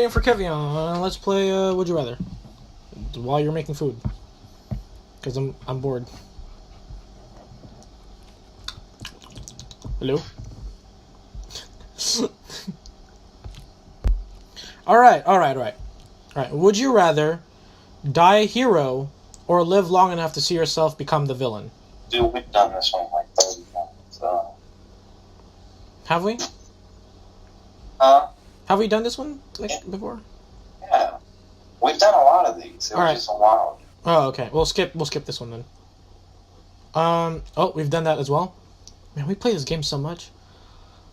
waiting for Kevion. Let's play Would You Rather while you're making food, because I'm bored. Hello. All right. Would you rather die a hero or live long enough to see yourself become the villain? Dude, we've done this one like 30 times. So. Have we? Huh? Have we done this one before? Yeah. We've done a lot of these. It was just a while. Oh, okay. We'll skip this one then. Oh, we've done that as well. Man, we play this game so much.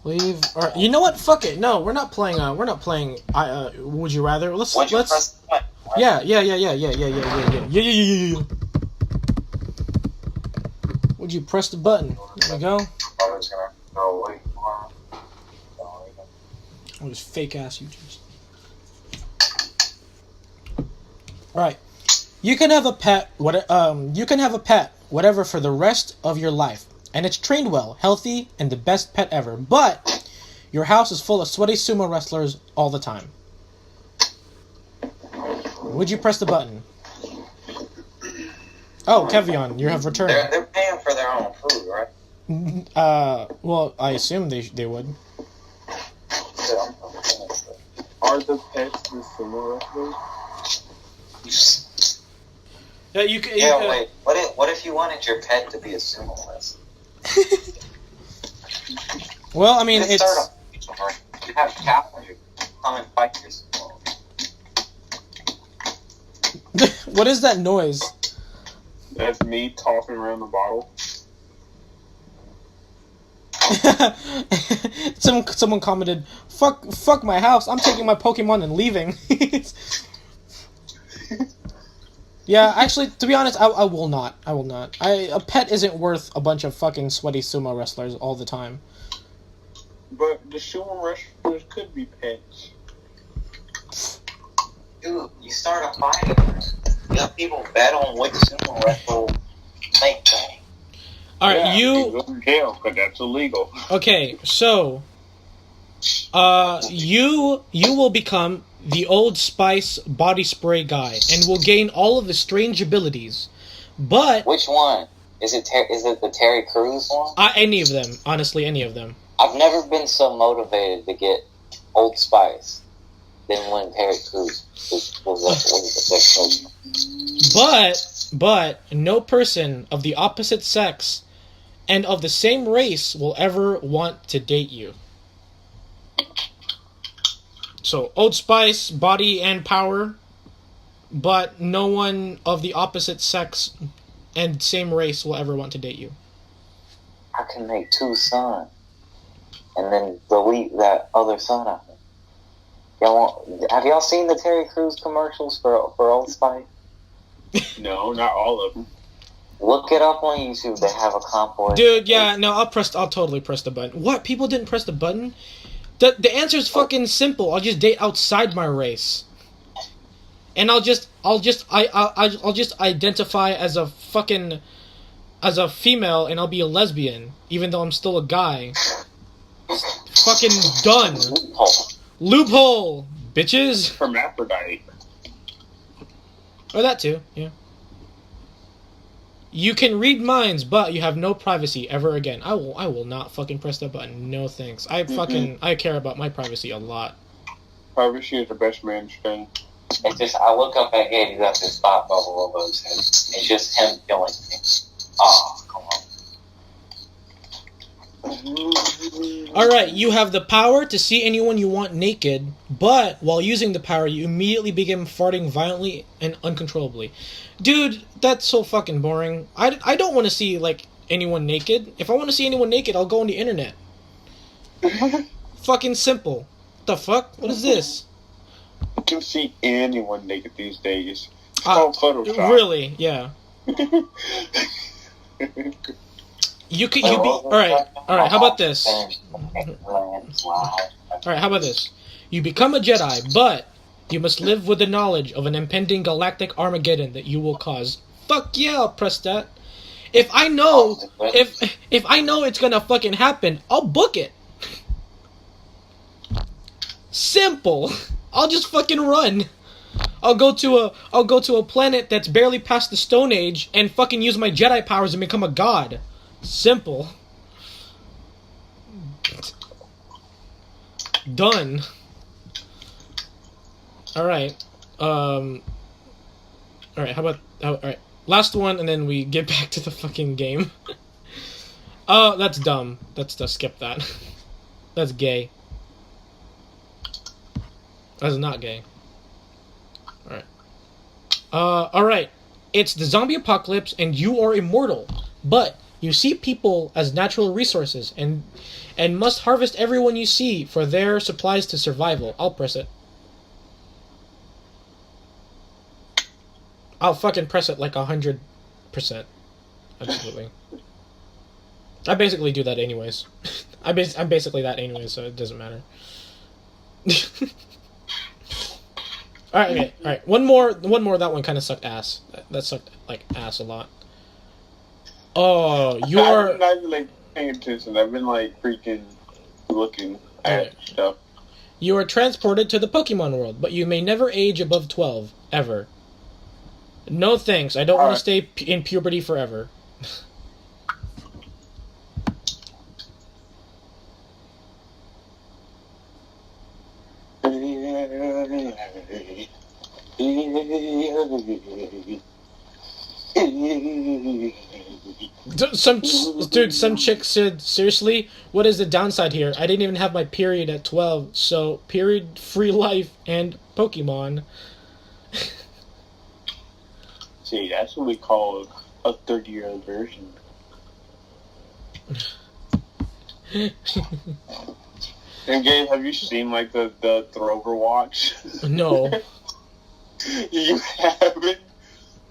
Leave. Or you know what? Fuck it. No, we're not playing. Would you rather? Let's. Press the button, right? Yeah. Would you press the button? There we go. I was gonna go away. Oh, these fake ass YouTubers. All right. You can have a pet. You can have a pet, whatever, for the rest of your life, and it's trained well, healthy, and the best pet ever. But your house is full of sweaty sumo wrestlers all the time. Would you press the button? Oh, Kevion, you have returned. They're paying for their own food, right? Well, I assume they would. Are the pets the sumo wrestlers? Yeah, wait. What if you wanted your pet to be a sumo wrestler? Well, I mean, it's... You have Cowboy come and fight your sumo. What is that noise? That's me tossing around the bottle. Someone commented, "Fuck my house. I'm taking my Pokemon and leaving." Yeah, actually, to be honest, I will not. I will not. A pet isn't worth a bunch of fucking sweaty sumo wrestlers all the time. But the sumo wrestlers could be pets. Dude, you start a fight. You have people bet on which sumo wrestler make that. All right, yeah, you go to jail because that's illegal. Okay, so you will become the Old Spice body spray guy and will gain all of the strange abilities. But which one? Is it the Terry Crews one? Any of them, honestly, any of them. I've never been so motivated to get Old Spice than when Terry Crews was But no person of the opposite sex and of the same race will ever want to date you. So, Old Spice, body and power, but no one of the opposite sex and same race will ever want to date you. I can make two sons, and then delete that other son out. Have y'all seen the Terry Crews commercials for Old Spice? No, not all of them. Look it up on YouTube. They have a compilation. Dude, yeah, no, I'll totally press the button. What? People didn't press the button? The answer's fucking simple. I'll just date outside my race. And I'll just identify as a female and I'll be a lesbian, even though I'm still a guy. Fucking done. Loophole, bitches. Hermaphrodite. Or that too, yeah. You can read minds, but you have no privacy ever again. I will not fucking press that button. No thanks. I care about my privacy a lot. Privacy is the best man's thing. It's just, I look up at Gabe, he's got this thought bubble over his head. It's just him killing me. Oh, come on. Alright, you have the power to see anyone you want naked, but while using the power, you immediately begin farting violently and uncontrollably. Dude, that's so fucking boring. I don't want to see, like, anyone naked. If I want to see anyone naked, I'll go on the internet. Fucking simple. What the fuck? What is this? You can see anyone naked these days. It's called Photoshop. Really? Yeah. Alright, how about this? Alright, how about this? You become a Jedi, but you must live with the knowledge of an impending galactic Armageddon that you will cause. Fuck yeah, I'll press that. If I know it's gonna fucking happen, I'll book it. Simple. I'll just fucking run. I'll go to a planet that's barely past the Stone Age and fucking use my Jedi powers and become a god. Simple. Done. Alright. Alright, how about... Alright. Last one, and then we get back to the fucking game. Oh, that's dumb. Let's skip that. That's gay. That's not gay. Alright. Alright. It's the zombie apocalypse, and you are immortal. But you see people as natural resources, and must harvest everyone you see for their supplies to survival. I'll press it. I'll fucking press it like 100%. Absolutely. I basically do that anyways. I'm basically that anyways, so it doesn't matter. Alright, okay, alright. One more, that one kind of sucked ass. That sucked, like, ass a lot. Oh, you are... I've been, like, paying attention. I've been, like, freaking looking at stuff. You are transported to the Pokemon world, but you may never age above 12, ever. No thanks, I don't want to stay in puberty forever. Some chick said, seriously, what is the downside here? I didn't even have my period at 12, so period-free life and Pokemon. See, that's what we call a 30-year version. And Gabe, have you seen, like, the Throver watch? No. You haven't?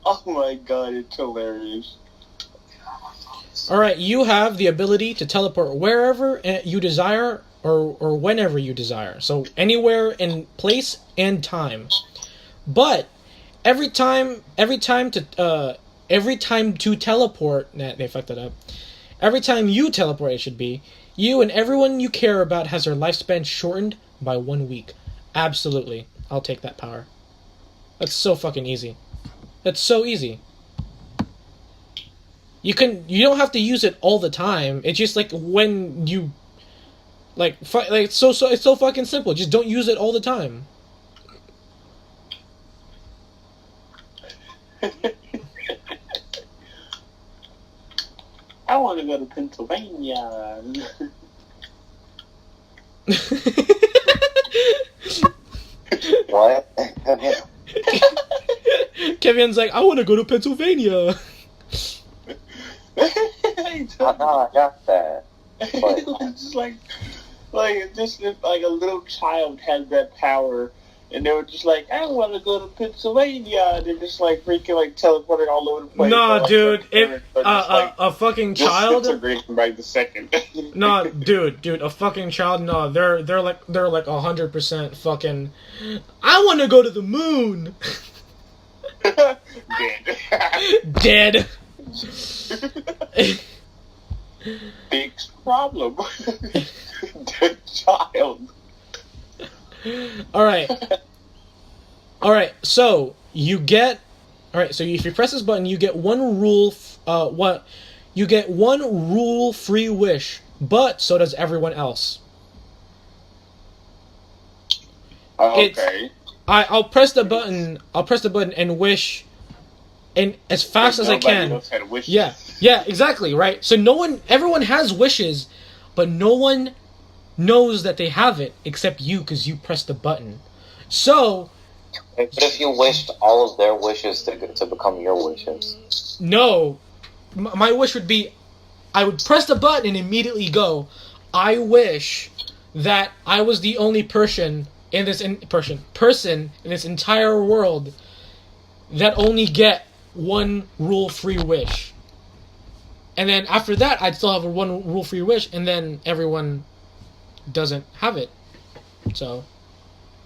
Oh my god, it's hilarious. Alright, you have the ability to teleport wherever you desire or whenever you desire. So anywhere in place and time. But every time to teleport, nah, they fucked that up. Every time you teleport, it should be, you and everyone you care about has their lifespan shortened by 1 week. Absolutely. I'll take that power. That's so fucking easy. That's so easy. You don't have to use it all the time. It's just like when you it's so fucking simple. Just don't use it all the time. I want to go to Pennsylvania. What? Kevin's like, I want to go to Pennsylvania. I got that. But It's just like just if, like a little child had that power, and they were just like, I want to go to Pennsylvania, and they're just like freaking like teleporting all over the place. Nah, like, dude, if like, a fucking child. By the second. Nah, dude, a fucking child. No, they're like 100% fucking. I want to go to the moon. Dead. Dead. Big problem. Dead child. Alright, so you get... Alright, so if you press this button, you get one rule-free wish, but so does everyone else. Okay. I'll press the button and wish and as fast as I can. Else had wishes. Yeah, exactly, right? So everyone has wishes, but no one knows that they have it except you because you pressed the button. So... But if you wished all of their wishes to become your wishes? No. My wish would be, I would press the button and immediately go, I wish that I was the only person in this entire world that only get one rule-free wish. And then after that, I'd still have a one rule-free wish, and then everyone doesn't have it. So,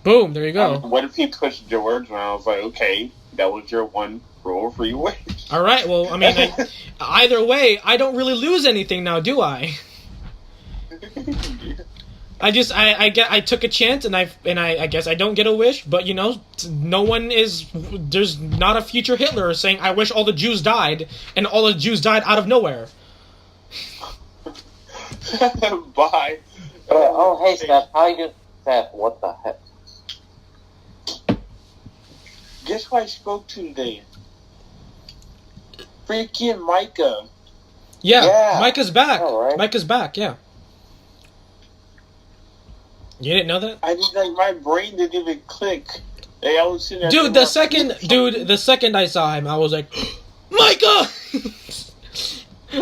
boom, there you go. What if he pushed George and I was like, okay, that was your one rule-free wish? Alright, well, I mean, either way, I don't really lose anything now, do I? I took a chance, and I guess I don't get a wish, but you know, no one is. There's not a future Hitler saying I wish all the Jews died, and all the Jews died out of nowhere. Bye. Oh, hey, Steph. How you doing? Steph, what the heck? Guess who I spoke to today? Freaking Micah. Yeah, Micah's back. Oh, right. Micah's back. Yeah. You didn't know that? I just like my brain didn't even click. Like, I was sitting there. Dude, the second I saw him, I was like, Micah!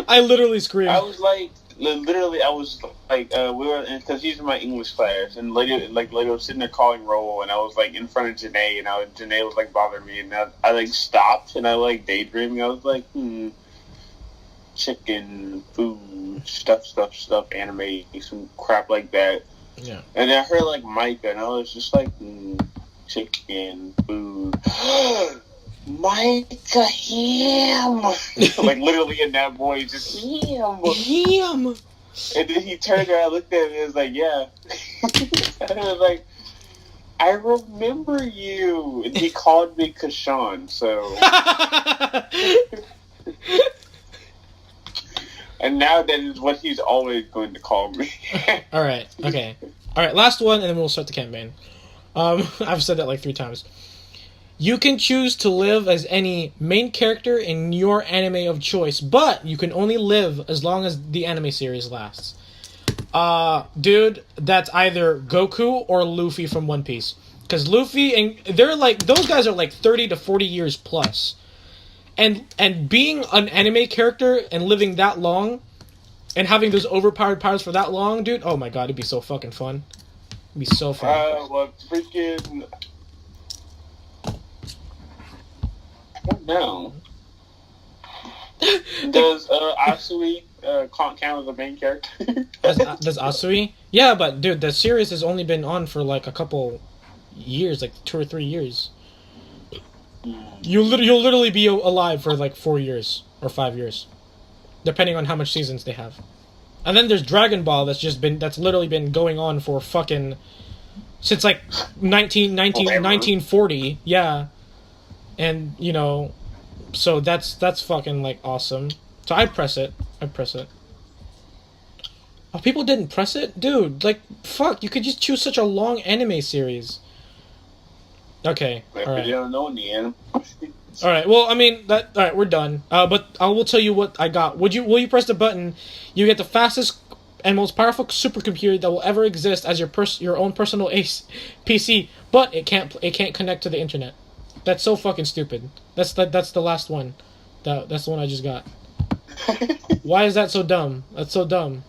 I literally screamed. I was like, literally, I was like, we were, because he's in my English class, and lady was sitting there calling roll, and I was like in front of Janae, and Janae was like bothering me, and I like stopped, and I like daydreaming. I was like, chicken, food, stuff, anime, some crap like that. Yeah. And then I heard like Micah, and I was just like, chicken, food. Micah, him! Like literally in that voice, just him! Him! And then he turned around, I looked at me, and was like, yeah. And I was like, I remember you! And he called me Kashawn, so. And now that is what he's always going to call me. Alright, okay. Alright, last one, and then we'll start the campaign. I've said that like 3 times. You can choose to live as any main character in your anime of choice, but you can only live as long as the anime series lasts. Dude, that's either Goku or Luffy from One Piece. Because Luffy, and they're like, those guys are like 30 to 40 years plus. And being an anime character and living that long, and having those overpowered powers for that long, dude, oh my god, it'd be so fucking fun. It'd be so fun. Well, freaking... I don't know. Does Asui count as a main character? Does Asui? Yeah, but dude, the series has only been on for like a couple years, like 2 or 3 years. You'll literally be alive for like 4 years or 5 years, depending on how much seasons they have. And then there's Dragon Ball that's literally been going on for fucking since like 1940. Yeah. And, you know, so that's fucking, like, awesome. So I'd press it. Oh, people didn't press it? Dude, like, fuck, you could just choose such a long anime series. Okay, alright. You don't know in the end. Alright, well, I mean, alright, we're done. But I will tell you what I got. Will you press the button, you get the fastest and most powerful supercomputer that will ever exist as your own personal PC, but it can't connect to the internet. That's so fucking stupid. That's the last one. That's the one I just got. Why is that so dumb? That's so dumb.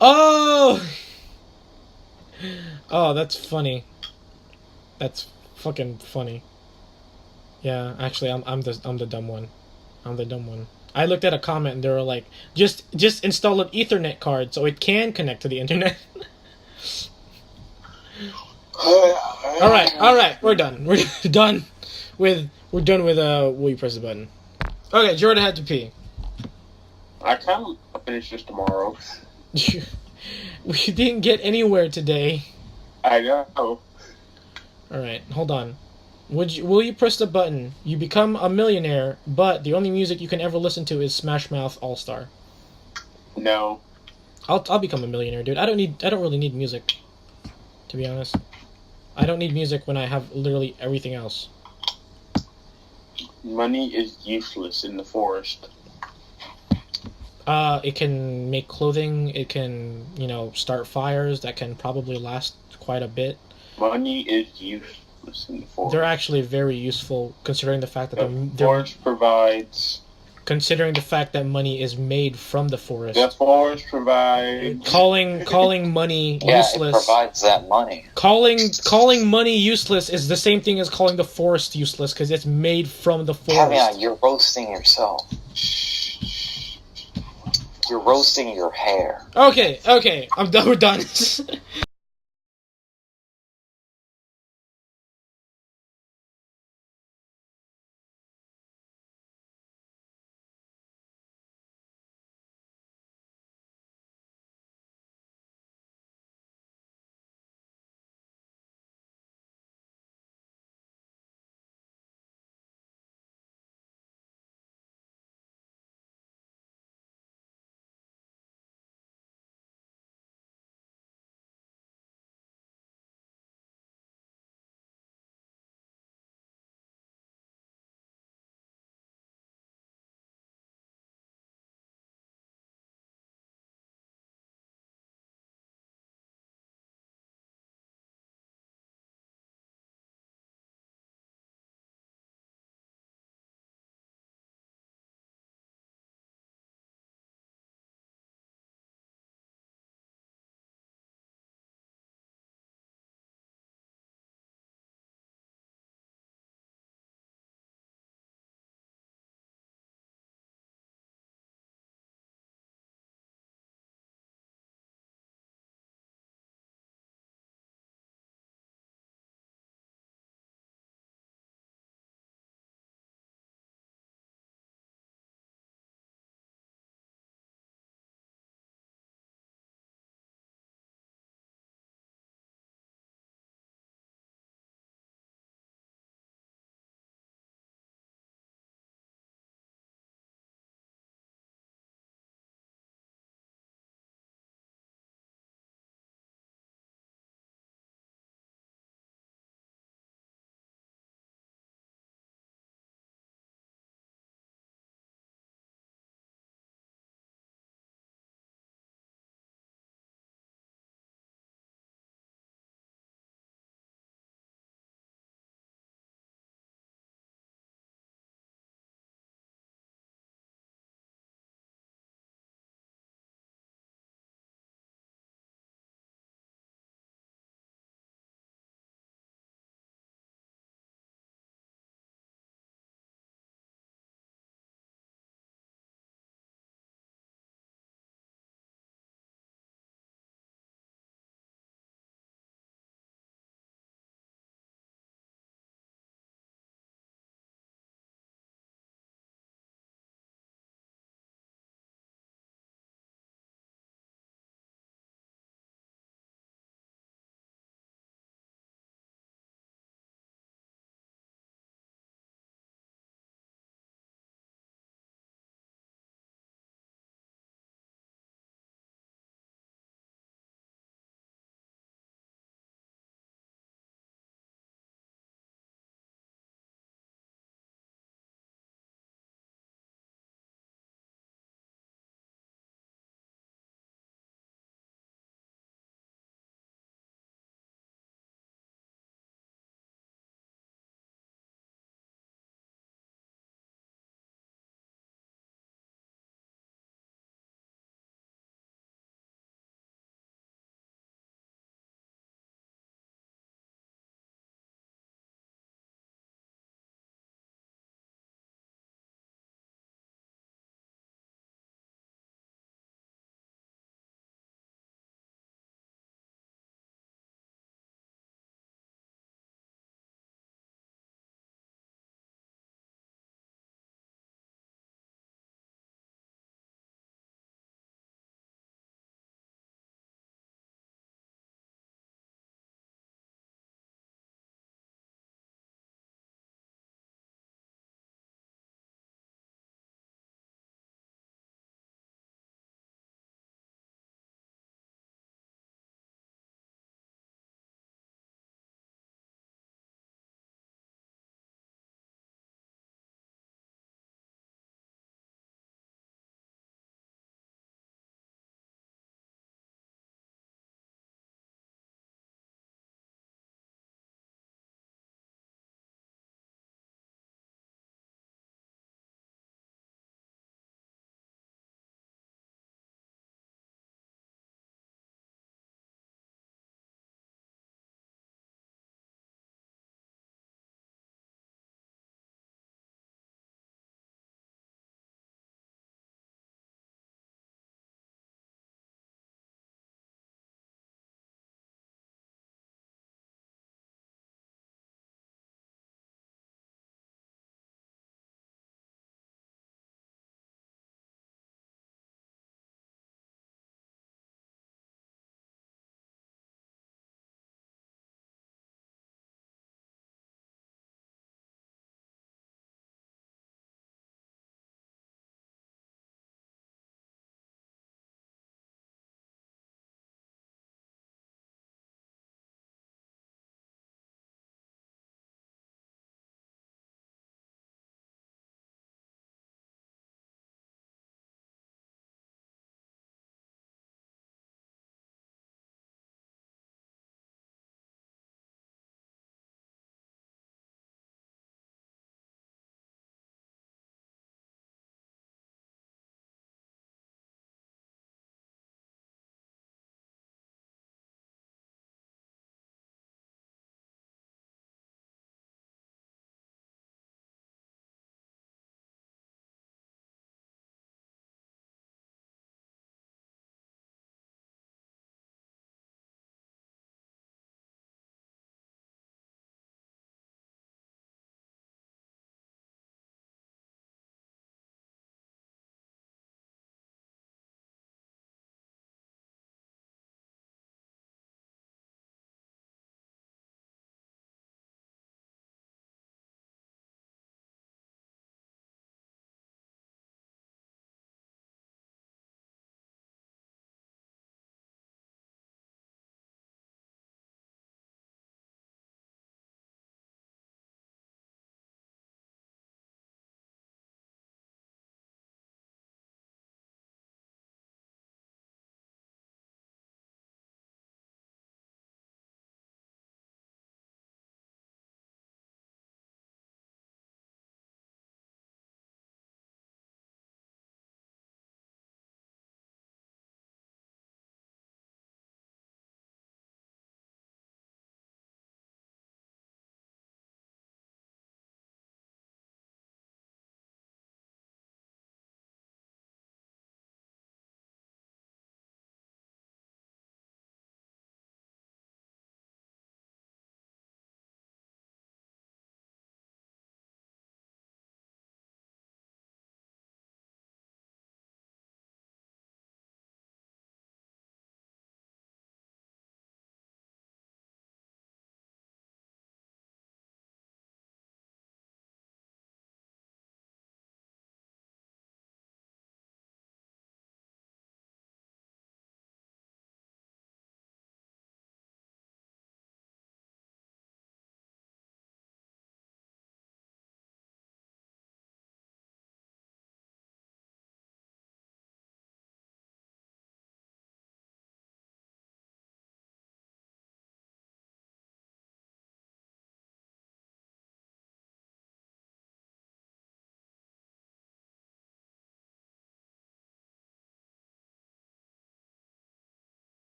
Oh! Oh, that's funny. That's fucking funny. Yeah, actually, I'm the dumb one. I'm the dumb one. I looked at a comment and they were like, just install an Ethernet card so it can connect to the internet. All right, we're done. We're done with will you press the button? Okay, Jordan had to pee. I kind of finish this tomorrow. We didn't get anywhere today. I know. All right, hold on. Will you press the button? You become a millionaire, but the only music you can ever listen to is Smash Mouth All Star. No. I'll become a millionaire, dude. I don't really need music, to be honest. I don't need music when I have literally everything else. Money is useless in the forest. It can make clothing. It can, start fires that can probably last quite a bit. Money is useless in the forest. They're actually very useful, considering the fact that the forest provides. Considering the fact that money is made from the forest. The forest provides. Calling money useless. Yeah, it provides that money. Calling money useless is the same thing as calling the forest useless, because it's made from the forest. Yeah, you're roasting yourself. You're roasting your hair. Okay, we're done.